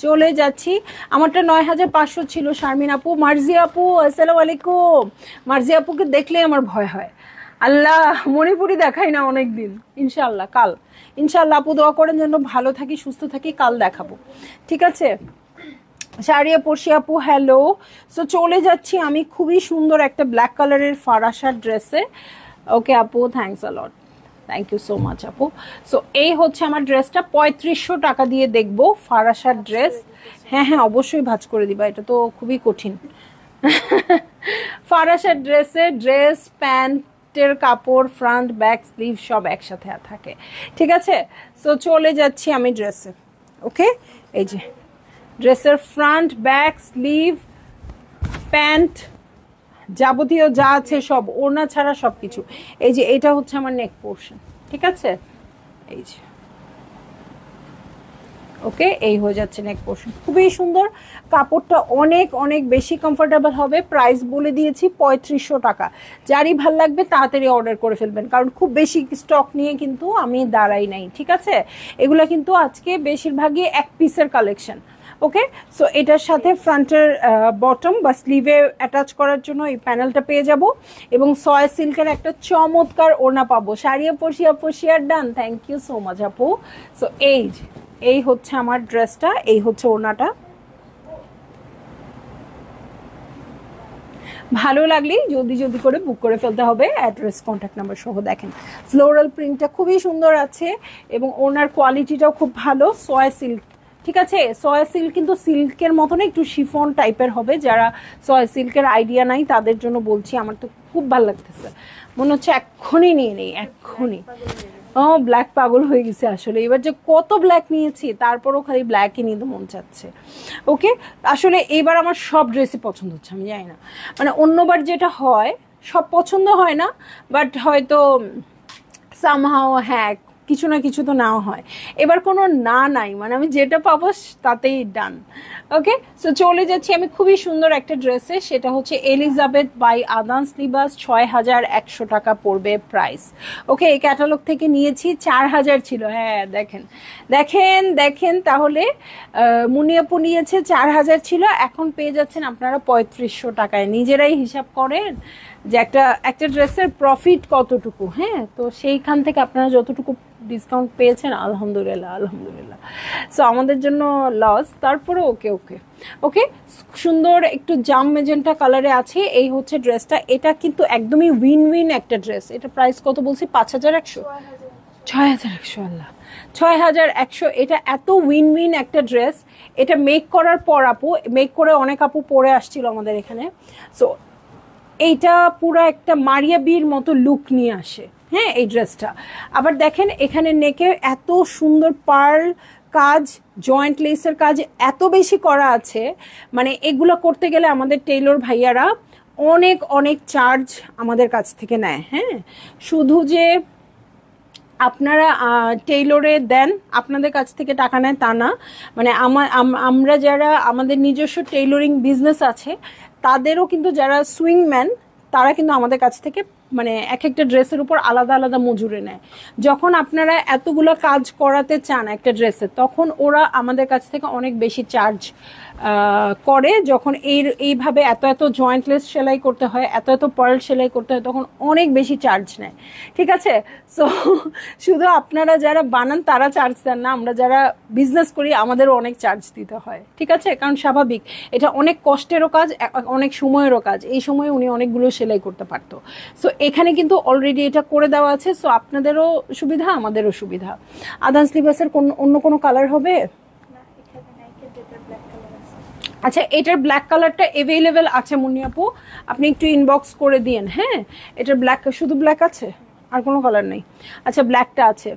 চলে যাচ্ছি। আমারটা 9500 ছিল। শারমিন আপু, মার্জি আপু, আসসালামু আলাইকুম। মার্জি আপুকে দেখলে আমার ভয় হয়। আল্লাহ, মণিপুরি দেখাই না অনেকদিন। ইনশাল্লাহ কাল, ইনশাল্লাহ আপু দোয়া করেন যেন ভালো থাকি, সুস্থ থাকি, কাল দেখাবো। ঠিক আছে, শাড়িয়া পড়শি আপু, হ্যালো। সো চলে যাচ্ছি আমি খুবই সুন্দর একটা ব্ল্যাক কালারের ফারাসার ড্রেসে। ওকে আপু, thanks a lot, thank you so much আপু। সো এই হচ্ছে আমার ড্রেসটা, 3500 টাকা দিয়ে দেখবো ফারাসার ড্রেস। হ্যাঁ হ্যাঁ, অবশ্যই ভাঁজ করে দিবা, এটা তো খুবই কঠিন। ফারাসার ড্রেসে ড্রেস, প্যান্টের কাপড়, ফ্রন্ট, ব্যাক, স্লিভ সব একসাথে থাকে। ঠিক আছে, সো চলে যাচ্ছি আমি ড্রেসে। ওকে, এই যে ড্রেসের ফ্রন্ট, ব্যাক, স্লিভ, প্যান্ট, যাবতীয় যা আছে সব, ওড়না ছাড়া সব কিছু। এই যে এটা হচ্ছে আমার নেক পোর্শন। ঠিক আছে, এই যে ওকে, এই হয়ে যাচ্ছে নেক পোর্শন, খুবই সুন্দর। কাপড়টা অনেক অনেক বেশি কমফোর্টেবল হবে। প্রাইস বলে দিয়েছি 3500 টাকা। যারই ভাল লাগবে তাড়াতাড়ি অর্ডার করে ফেলবেন, কারণ খুব বেশি স্টক নিয়ে কিন্তু আমি দাঁড়াই নাই। ঠিক আছে, এগুলা কিন্তু আজকে বেশিরভাগই এক পিসের কালেকশন। ওকে, সো এটার সাথে ফ্রন্টের বটম বা স্লিভে অ্যাটাচ করার জন্য এই প্যানেলটা পেয়ে যাব, এবং সয় সিল্কের একটা চমৎকার ওড়না পাবো। শাড়িয়া পশিয়ার ডান, থ্যাংক ইউ সো মাচ আপু। সো এই হচ্ছে আমার ড্রেসটা, এই হচ্ছে ওড়নাটা। ভালো লাগলেই জলদি জলদি করে বুক করে ফেলতে হবে, অ্যাড্রেস কন্ট্যাক্ট নাম্বার সহ। দেখেন ফ্লোরাল প্রিন্টটা খুবই সুন্দর আছে এবং ওনার কোয়ালিটিটাও খুব ভালো, সয়া সিল্ক, ঠিক আছে। সয়া সিল্ক কিন্তু সিল্কের মতন একটু শিফন টাইপের হবে, যারা সয়া সিল্কের আইডিয়া নাই তাদের জন্য বলছি। আমার তো খুব ভালো লাগতেছে, মনে হচ্ছে এক্ষুনি নিয়ে নেই, এক্ষুনি। ও ব্ল্যাক পাগল হয়ে গেছে আসলে, এবার যে কত ব্ল্যাক নিয়েছি তারপরও খালি ব্ল্যাকই নিতে মন চাচ্ছে। ওকে, আসলে এবার আমার সব ড্রেসই পছন্দ হচ্ছে, আমি জানি না, মানে অন্যবার যেটা হয় সব পছন্দ হয় না, বাট হয়তো সামহাও হ্যাঁ কিছু না কিছু তো নাও হয়, এবার কোনো না নাই, মানে আমি যেটা পাবো তাতেই ডান। ওকে, সো চলে যাচ্ছি আমি খুবই সুন্দর একটা ড্রেসে, সেটা হচ্ছে এলিজাবেথ বাই আদান্স লিবাস, 6100 টাকা পড়বে প্রাইস। ওকে, এই ক্যাটালগ থেকে নিয়েছি, 4000 ছিল। হ্যাঁ দেখেন দেখেন দেখেন, তাহলে মুনিয়াপু নিয়েছে 4000 ছিল, এখন পেয়ে যাচ্ছেন আপনারা 3500 টাকায়। নিজেরাই হিসাব করেন যে একটা ড্রেসের প্রফিট কতটুকু। হ্যাঁ, তো সেইখান থেকে আপনারা যতটুকু ডিসকাউন্ট পেয়েছেন আলহামদুলিল্লাহ আলহামদুলিল্লাহ, সো আমাদের জন্য লস, তারপরে ওকে ওকে ওকে। সুন্দর একটু জাম মেজেন্টা কালারে আছে, এই হচ্ছে ড্রেসটা। এটা কিন্তু একদমই উইন উইন একটা ড্রেস। এটা প্রাইস কত বলছি? 5100, 6100, আল্লাহ 6100। এটা এত উইন উইন একটা ড্রেস। এটা মেক করার পর আপু, মেক করে অনেক আপু পরে আসছিল আমাদের এখানে, সো এইটা পুরো একটা মারিয়া বির মতো লুক নিয়ে আসে। হ্যাঁ, এই ড্রেসটা আবার দেখেন এখানে নেকে এত সুন্দর পার্ল কাজ, জয়েন্ট লেসের কাজ এত বেশি করা আছে, মানে এগুলো করতে গেলে আমাদের টেইলর ভাইয়ারা অনেক অনেক চার্জ আমাদের কাছ থেকে নেয়। হ্যাঁ, শুধু যে আপনারা টেইলরে দেন আপনাদের কাছ থেকে টাকা নেয় তা না, মানে আমরা যারা আমাদের নিজস্ব টেইলরিং বিজনেস আছে তাদেরও কিন্তু যারা সুইংম্যান তারা কিন্তু আমাদের কাছ থেকে মানে এক একটা ড্রেসের উপর আলাদা আলাদা মজুরি নেয়। যখন আপনারা এতগুলো কাজ করাতে চান একটা ড্রেসে, তখন ওরা আমাদের কাছ থেকে অনেক বেশি চার্জ করে। যখন এইভাবে এত এত জয়েন্টলেস সেলাই করতে হয়, এত এত পার্ল সেলাই করতে হয়, তখন অনেক বেশি চার্জ নেয়, ঠিক আছে। সো শুধু আপনারা যারা বানান তারা চার্জ দেন না, আমরা যারা বিজনেস করি আমাদেরও অনেক চার্জ দিতে হয়, ঠিক আছে, কারণ স্বাভাবিক এটা অনেক কষ্টেরও কাজ, অনেক সময়েরও কাজ। এই সময়ে উনি অনেকগুলো সেলাই করতে পারতো। সো এখানে কিন্তু অলরেডি এটা করে দেওয়া আছে, সো আপনাদেরও সুবিধা আমাদেরও সুবিধা। আদান্স লিবাসের অন্য কোনো কালার হবে? আচ্ছা, এটার ব্ল্যাক কালারটা অ্যাভেলেবেল আছে মুন্নি আপু, আপনি একটু ইনবক্স করে দিয়েন। হ্যাঁ, এটার ব্ল্যাক, শুধু ব্ল্যাক আছে, আর কোনো কালার নেই? আচ্ছা, ব্ল্যাকটা আছে।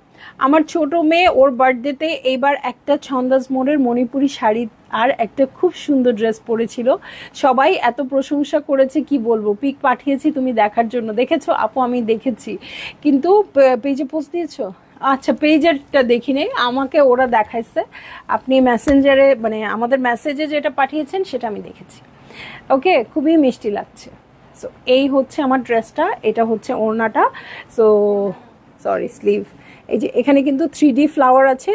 আমার ছোট মেয়ে ওর বার্থডেতে এইবার একটা ছন্দাজ মোড়ের মণিপুরি শাড়ি আর একটা খুব সুন্দর ড্রেস পরেছিল, সবাই এত প্রশংসা করেছে কি বলবো। পিক পাঠিয়েছি তুমি দেখার জন্য, দেখেছো আপু? আমি দেখেছি, কিন্তু পেজে পোস্ট দিয়েছো? আচ্ছা, পেজেরটা দেখি নেই, আমাকে ওরা দেখাইছে, আপনি মেসেঞ্জারে মানে আমাদের মেসেজে যেটা পাঠিয়েছেন সেটা আমি দেখেছি। ওকে, খুবই মিষ্টি লাগছে। সো এই হচ্ছে আমার ড্রেসটা, এটা হচ্ছে ওড়নাটা। So sorry, sleeve. এই যে এখানে কিন্তু 3D ফ্লাওয়ার আছে,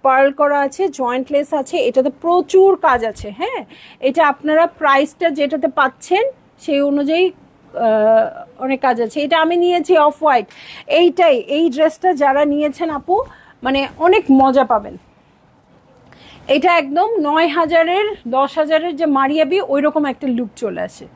পার্ল করা আছে, জয়েন্ট লেস আছে, এটাতে প্রচুর কাজ আছে। হ্যাঁ, এটা আপনারা প্রাইসটা যেটাতে পাচ্ছেন সেই অনুযায়ী অনেক কাজ আছে। এটা আমি নিয়েছি অফ হোয়াইট, এইটাই, এই ড্রেসটা যারা নিয়েছেন আপু মানে অনেক মজা পাবেন। এটা একদম 9000-এর 10,000-এর যে মারিয়াবি ওই রকম একটা লুক চলে আসে।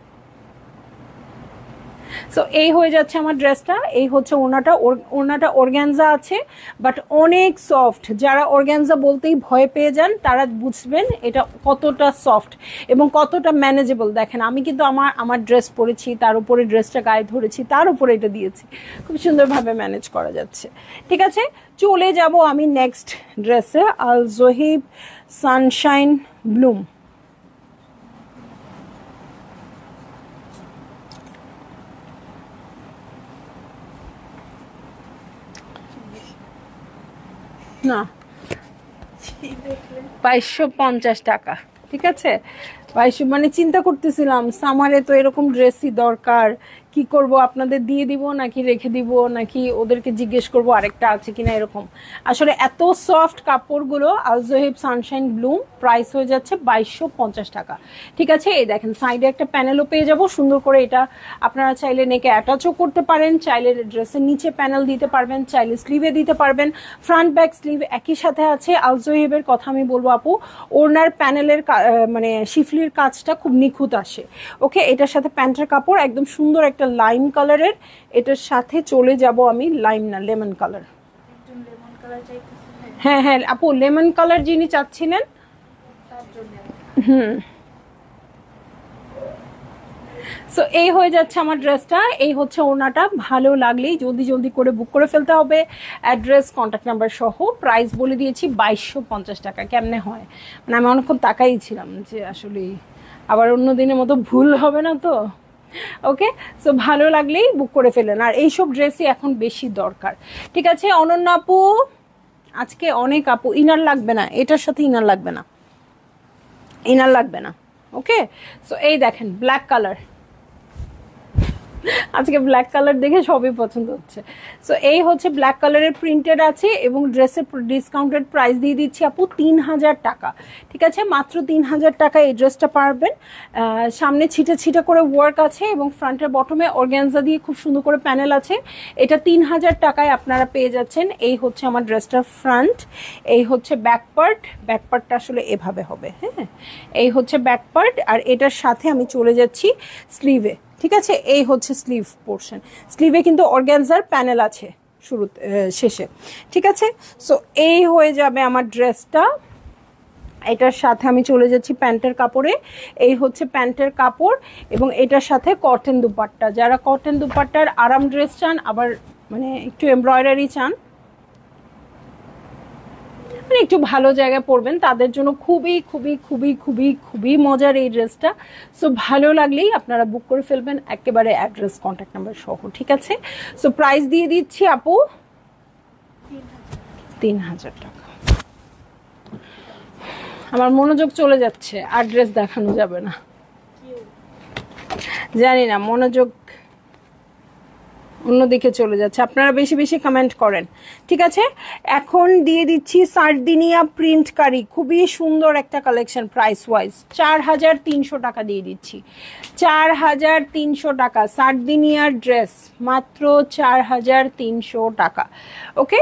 সো এই হয়ে যাচ্ছে আমার ড্রেসটা। এই হচ্ছে ওড়নাটা, ওড়নাটা অর্গ্যানজা আছে বাট অনেক সফট। যারা অর্গ্যানজা বলতেই ভয় পেয়ে যান তারা বুঝবেন এটা কতটা সফট এবং কতটা ম্যানেজেবল। দেখেন আমি কিন্তু আমার ড্রেস পরেছি, তার উপরে ড্রেসটা গায়ে ধরেছি, তার উপরে এটা দিয়েছি, খুব সুন্দরভাবে ম্যানেজ করা যাচ্ছে। ঠিক আছে, চলে যাব আমি নেক্সট ড্রেসে, আল জহিব সানশাইন ব্লুম। না, 2250 টাকা, ঠিক আছে। 2200 মানে চিন্তা করতেছিলাম সামারে তো এরকম ড্রেসই দরকার, কি করব, আপনাদের দিয়ে দিব নাকি রেখে দিব নাকি ওদেরকে জিজ্ঞেস করব আরেকটা আছে কিনা এরকম। আসলে এত সফট কাপড়গুলো আলজোহেব সানশাইন ব্লুম প্রাইস হয়ে যাচ্ছে 2250 টাকা। ঠিক আছে, এই দেখেন সাইডে একটা প্যানেলও পেয়ে যাব সুন্দর করে। এটা আপনারা চাইলে নেকে অ্যাটাচও করতে পারেন, চাইলে ড্রেসের নিচে প্যানেল দিতে পারবেন, চাইলে স্লিভে দিতে পারবেন। ফ্রন্ট ব্যাক স্লিভ একই সাথে আছে। আলজোহেবের কথা আমি বলবো আপু, ওড়নার প্যানেলের মানে শিফলির কাজটা খুব নিখুঁত আসে। ওকে, এটার সাথে প্যান্টের কাপড় একদম সুন্দর একটা লাইম কালারের। এটার সাথে চলে যাব আমি লাইম না লেমন কালার। হ্যাঁ হ্যাঁ আপু, লেমন কালার যিনি চাচ্ছিলেন। সো এই হয়ে যাচ্ছে আমার ড্রেসটা, এই হচ্ছে ওড়নাটা। ভালো লাগলেই জলদি জলদি করে বুক করে ফেলতে হবে। অ্যাড্রেস, কন্ট্যাক্ট নাম্বার সহ। প্রাইস বলে দিয়েছি 2250 টাকা। কেমনে হয়, মানে আমি অনেকক্ষণ তাকাই ছিলাম যে আসলে আবার অন্য দিনের মতো ভুল হবে না তো। ওকে, সো ভালো লাগলেই বুক করে ফেলেন। আর এইসব ড্রেসই এখন বেশি দরকার। ঠিক আছে অনন্য আপু, আজকে অনেক আপু ইনার লাগবে না, এটার সাথে ইনার লাগবে না, ইনার লাগবে না। ওকে, সো এই দেখেন ব্ল্যাক কালার, আজকে ব্ল্যাক কালার দেখে সবই পছন্দ হচ্ছে। সো এই হচ্ছে ব্ল্যাক কালারের প্রিন্টেড আছে এবং ড্রেসের ডিসকাউন্টেড প্রাইস দিয়ে দিচ্ছি আপু 3000 টাকা। ঠিক আছে, মাত্র 3000 টাকা এই ড্রেসটা পারবেন। সামনে ছিটা ছিটা করে ওয়ার্ক আছে এবং ফ্রন্টের বটমে অর্গ্যানজা দিয়ে খুব সুন্দর করে প্যানেল আছে। এটা 3000 টাকায় আপনারা পেয়ে যাচ্ছেন। এই হচ্ছে আমার ড্রেসটার ফ্রন্ট, এই হচ্ছে ব্যাক পার্ট। ব্যাক পার্টটা আসলে এভাবে হবে। হ্যাঁ, এই হচ্ছে ব্যাক পার্ট। আর এটার সাথে আমি চলে যাচ্ছি স্লিভে। ঠিক আছে, এই হচ্ছে স্লিভ পোর্শন। স্লিভে কিন্তু অর্গ্যানজার প্যানেল আছে শুরুতে শেষে। ঠিক আছে, সো এই হয়ে যাবে আমার ড্রেসটা। এটার সাথে আমি চলে যাচ্ছি প্যান্টের কাপড়ে। এই হচ্ছে প্যান্টের কাপড় এবং এটার সাথে কটন দুপাট্টা। যারা কটন দুপাট্টার আরাম ড্রেস চান, আবার মানে একটু এমব্রয়ডারি চান, মানে একটু ভালো জায়গায় পরবেন, তাদের জন্য খুবই খুবই খুবই খুবই খুবই মজার এই ড্রেসটা। সো ভালো লাগলেই আপনারা বুক করে ফেলবেন একেবারে অ্যাড্রেস, কন্ট্যাক্ট নাম্বার সহ। ঠিক আছে, সো প্রাইস দিয়ে দিচ্ছি আপু 3000 টাকা। আমার মনোযোগ চলে যাচ্ছে, আর ড্রেস দেখানো যাবে না, জানি না, মনোযোগ অন্যদিকে চলে যাচ্ছে। আপনারা বেশি বেশি কমেন্ট করেন। ঠিক আছে, এখন দিয়ে দিচ্ছি সার্দিনিয়া প্রিন্টকারী, খুবই সুন্দর একটা কালেকশন। প্রাইস ওয়াইজ 4300 টাকা দিয়ে দিচ্ছি। 4300 টাকা সার্দিনিয়ার ড্রেস, মাত্র 4300 টাকা। ওকে,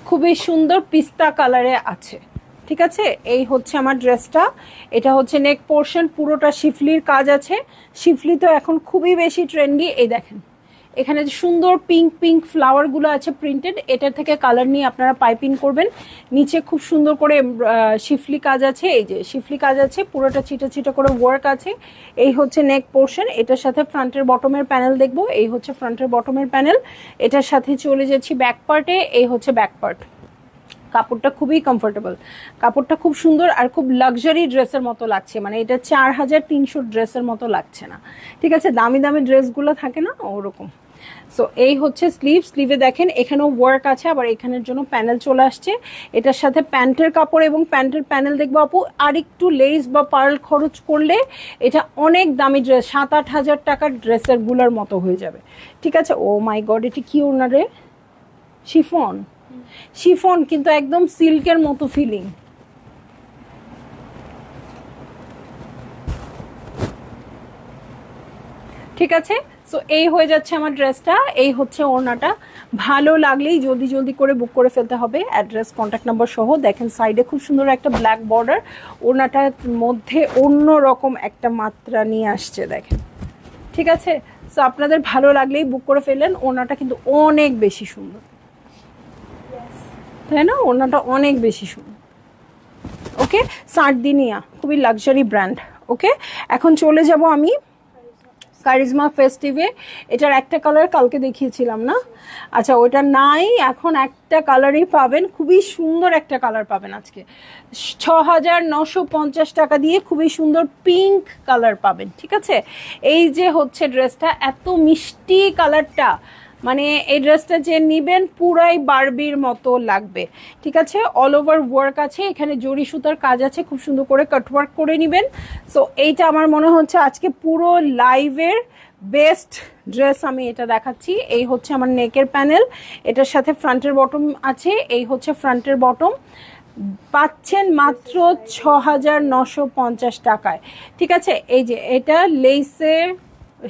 খুবই সুন্দর পিস্তা কালারে আছে। ঠিক আছে, এই হচ্ছে আমার ড্রেসটা। এটা হচ্ছে নেক পোর্শন, পুরোটা শিফলির কাজ আছে। শিফলি তো এখন খুবই বেশি ট্রেন্ডি। এই দেখেন এখানে সুন্দর পিঙ্ক পিঙ্ক ফ্লাওয়ারগুলো আছে প্রিন্টেড, এটার থেকে কালার নিয়ে আপনারা পাইপিং করবেন। নিচে খুব সুন্দর করে শিফলি কাজ আছে, এই যে শিফলি কাজ আছে, পুরোটা ছিটা ছিটা করে ওয়ার্ক আছে। এই হচ্ছে নেক পোর্শন, এটার সাথে ফ্রন্টের বটমের প্যানেল দেখবো। এই হচ্ছে ফ্রন্টের বটমের প্যানেল। এটার সাথে চলে যাচ্ছি ব্যাক পার্টে। এই হচ্ছে ব্যাক পার্ট। কাপড়টা খুবই কমফোর্টেবল, কাপড়টা খুব সুন্দর আর খুব লাক্সারি ড্রেসের মতো লাগছে, মানে এটা 4300 ড্রেসের মতো লাগছে না। ঠিক আছে, দামি দামি ড্রেসগুলো থাকে না ওরকম। সো এই হচ্ছে স্লিভ, স্লিভে দেখেন এখানেও ওয়ার্ক আছে, আবার এখানের জন্য প্যানেল চলে আসছে। এটার সাথে প্যান্টের কাপড় এবং প্যান্টের প্যানেল দেখবো আপু। আর একটু লেস বা পার্ল খরচ করলে এটা অনেক দামি ড্রেস, 7-8 হাজার টাকার ড্রেসের গুলার মতো হয়ে যাবে। ঠিক আছে, ও মাই গড, এটি কি ওনার রে, শিফন, শিফন কিন্তু একদম সিল্কের মতো ফিলিং। ঠিক আছে, সো এই হয়ে যাচ্ছে আমার ড্রেসটা। এই হচ্ছে ওড়নাটা। ভালো লাগলেই জলদি জলদি করে বুক করে ফেলতে হবে, অ্যাড্রেস, কন্ট্যাক্ট নাম্বার সহ। দেখেন সাইডে খুব সুন্দর একটা ব্ল্যাক বর্ডার, ওড়নাটার মধ্যে অন্য রকম একটা মাত্রা নিয়ে আসছে দেখেন। ঠিক আছে, সো আপনাদের ভালো লাগলেই বুক করে ফেলেন। ওড়নাটা কিন্তু অনেক বেশি সুন্দর, তাই না? ওড়নাটা অনেক বেশি সুন্দর। ওকে, সার্দিনিয়া খুবই লাক্সারি ব্র্যান্ড। ওকে, এখন চলে যাব আমি কারিজমা ফেস্টিভে। এটার একটা কালার কালকে দেখিয়েছিলাম না? আচ্ছা, ওটা নাই, এখন একটা কালারই পাবেন, খুবই সুন্দর একটা কালার পাবেন আজকে। 6950 টাকা দিয়ে খুবই সুন্দর পিঙ্ক কালার পাবেন। ঠিক আছে, এই যে হচ্ছে ড্রেসটা, এত মিষ্টি কালারটা, মানে এই ড্রেসটা যে নিবেন পুরাই বারবির মতো লাগবে, ঠিক আছে। অল ওভার ওয়ার্ক আছে, এখানে জরি সুতার কাজ আছে, খুব সুন্দর করে কাটওয়ার্ক করে নেবেন। সো এইটা আমার মনে হচ্ছে আজকে পুরো লাইভের বেস্ট ড্রেস আমি এটা দেখাচ্ছি। এই হচ্ছে আমার নেকের প্যানেল, এটার সাথে ফ্রন্টের বটম আছে, এই হচ্ছে ফ্রন্টের বটম, পাচ্ছেন মাত্র ৬,৯৫০ টাকায়, ঠিক আছে। এই যে এটা লেসের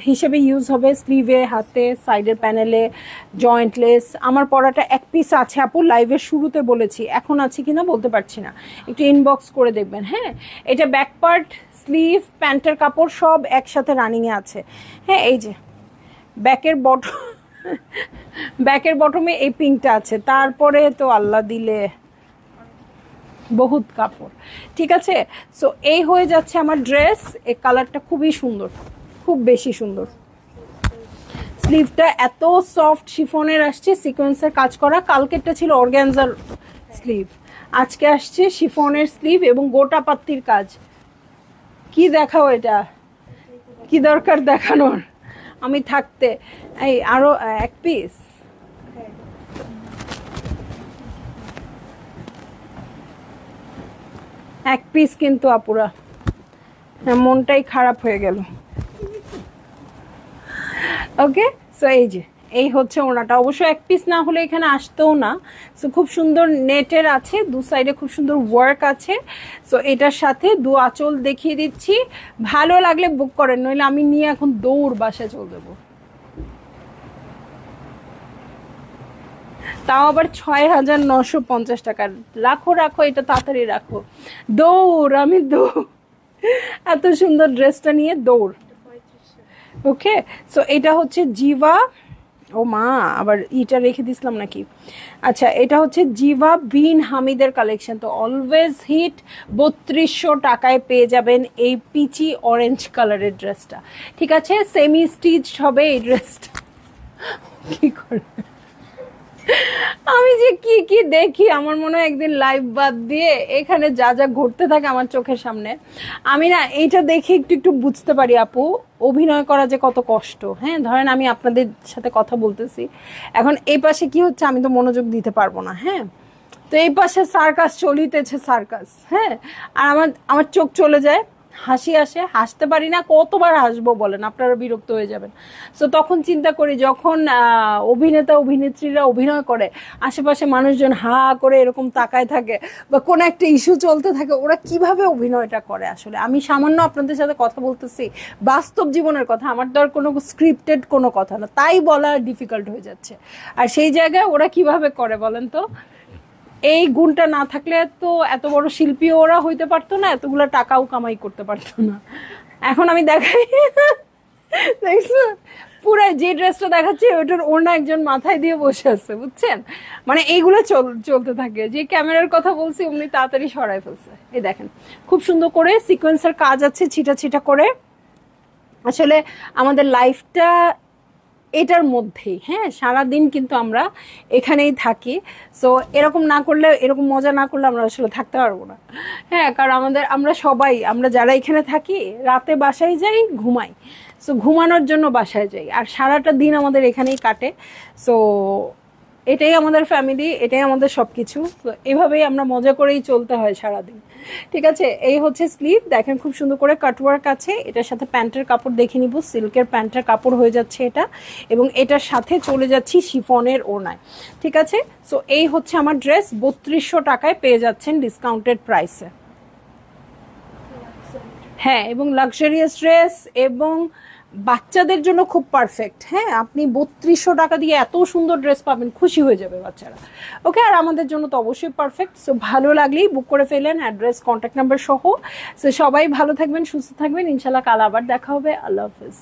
হিসেবে ইউজ হবে, স্লিভে, হাতে, সাইডের প্যানেলে, জয়েন্টলেস। আমার পরাটা এক পিস আছে আপু, লাইভের শুরুতে বলেছি, এখন আছে কিনা বলতে পারছি না, একটু ইনবক্স করে দেখবেন। হ্যাঁ, এটা ব্যাক পার্ট, স্লিভ, প্যান্টের কাপড় সব একসাথে রানিংয়ে আছে। হ্যাঁ, এই যে ব্যাকের বটম, ব্যাকের বটমে এই পিঙ্কটা আছে, তারপরে তো আল্লাহ দিলে বহুত কাপড়, ঠিক আছে। সো এই হয়ে যাচ্ছে আমার ড্রেস। এই কালারটা খুবই সুন্দর, খুব বেশি সুন্দর। স্লিভটা এত সফট শিফনের আসছে, সিকোয়েন্সের কাজ করা। কালকেরটা ছিল অর্গ্যানজার স্লিভ, আজকে আসছে শিফনের স্লিভ এবং গোটা পাত্তির কাজ। কি দেখাও, এটা কি দরকার দেখানোর আমি থাকতে। এই আরো এক পিস, এক পিস কিন্তু আপুরা, মনটাই খারাপ হয়ে গেল। ওকে, সো এই যে এই হচ্ছে ওনাটা, অবশ্য এক পিস না হলে এখানে আসতেও না। সো খুব সুন্দর নেটের আছে, দু সাইডে খুব সুন্দর ওয়ার্ক আছে। সো এটার সাথে দু আঁচল দেখিয়ে দিচ্ছি, ভালো লাগলে বুক করেন, নইলে আমি নিয়ে এখন দৌড় বাসায় চলে দেবো। তাও আবার ৬,৯৫০ টাকার। রাখো রাখো, এটা তাড়াতাড়ি রাখো, দৌড়, আমি দৌড়, এত সুন্দর ড্রেসটা নিয়ে দৌড়। ওকে, সো এটা হচ্ছে জিভা, ও মা আবার ইটা রেখে দিছিলাম নাকি। আচ্ছা, এটা হচ্ছে জিভা বিন হামিদের কালেকশন, তো অলওয়েজ হিট। ৩২০০ টাকায় পেয়ে যাবেন এই পিচি অরেঞ্জ কালারের ড্রেসটা, ঠিক আছে। সেমি স্টিচ হবে এই ড্রেসটা। কি করে আমি যে কি কি দেখি, আমার মনে হয় একদিন লাইভ বাদ দিয়ে এখানে যা যা ঘটতে থাকে আমার চোখের সামনে, আমি না এইটা দেখে একটু একটু বুঝতে পারি আপু অভিনয় করা যে কত কষ্ট। হ্যাঁ, ধরেন আমি আপনাদের সাথে কথা বলতেছি, এখন এই পাশে কি হচ্ছে আমি তো মনোযোগ দিতে পারবো না। হ্যাঁ, তো এই পাশে সার্কাস চলিতেছে, সার্কাস। হ্যাঁ, আর আমার আমার চোখ চলে যায়, হাসি আসে, হাসতে পারি না, কতবার হাসবো বলেন, আপনারা বিরক্ত হয়ে যাবেন। সো তখন চিন্তা করি, যখন অভিনেতা অভিনেত্রীরা অভিনয় করে, আশেপাশে মানুষজন হা করে এরকম তাকায় থাকে, বা কোনো একটা ইস্যু চলতে থাকে, ওরা কিভাবে অভিনয়টা করে। আসলে আমি সামান্য আপনাদের সাথে কথা বলতেছি, বাস্তব জীবনের কথা, আমার তো আর কোনো স্ক্রিপ্টেড কোনো কথা না, তাই বলা ডিফিকাল্ট হয়ে যাচ্ছে। আর সেই জায়গায় ওরা কিভাবে করে বলেন তো। এই গুণটা না থাকলে তো এত বড় শিল্পী ওরা হইতে পারতো না, এতগুলো টাকাও কামাই করতে পারতো না। এখন আমি দেখাই, দেখছো পুরো যে ড্রেসটা দেখাচ্ছি ওটার ওড়না একজন মাথায় দিয়ে বসে আছে, বুঝছেন। মানে এইগুলো চলতে থাকে, যে ক্যামেরার কথা বলছি অমনি তাড়াতাড়ি সরাই ফেলছে। এই দেখেন খুব সুন্দর করে সিকোয়েন্সের কাজ আছে, ছিটা ছিটা করে। আসলে আমাদের লাইফটা এটার মধ্যেই, হ্যাঁ, সারাদিন কিন্তু আমরা এখানেই থাকি। সো এরকম না করলে, এরকম মজা না করলে আমরা আসলে থাকতে পারবো না। হ্যাঁ, কারণ আমরা সবাই, আমরা যারা এখানে থাকি রাতে বাসায় যাই, ঘুমাই। সো ঘুমানোর জন্য বাসায় যাই, আর সারাটা দিন আমাদের এখানেই কাটে। সো এটাই আমাদের ফ্যামিলি, এটাই আমাদের সব কিছু। তো এভাবেই আমরা মজা করেই চলতে হয় সারাদিন, ঠিক আছে। এই হচ্ছে স্লিভ, দেখেন খুব সুন্দর করে কাটওয়ার্ক আছে। এটার সাথে প্যান্টের কাপড় দেখে নিব, সিল্কের প্যান্টের কাপড় হয়ে যাচ্ছে এটা, এবং এটার সাথে চলে যাচ্ছি শিফনের ওড়নায়, ঠিক আছে। সো এই হচ্ছে আমার ড্রেস, ৩২০০ টাকায় পেয়ে যাচ্ছেন ডিসকাউন্টেড প্রাইসে। হ্যাঁ, এবং লাক্সারিয়াস ড্রেস, এবং বাচ্চাদের জন্য খুব পারফেক্ট। হ্যাঁ, আপনি ৩২০০ টাকা দিয়ে এত সুন্দর ড্রেস পাবেন, খুশি হয়ে যাবে বাচ্চারা। ওকে, আর আমাদের জন্য তো অবশ্যই পারফেক্ট। সো ভালো লাগলেই বুক করে ফেলেন, অ্যাড্রেস, কন্ট্যাক্ট নাম্বার সহ। সো সবাই ভালো থাকবেন, সুস্থ থাকবেন, ইনশাল্লাহ কাল আবার দেখা হবে। আল্লাহ হাফেজ।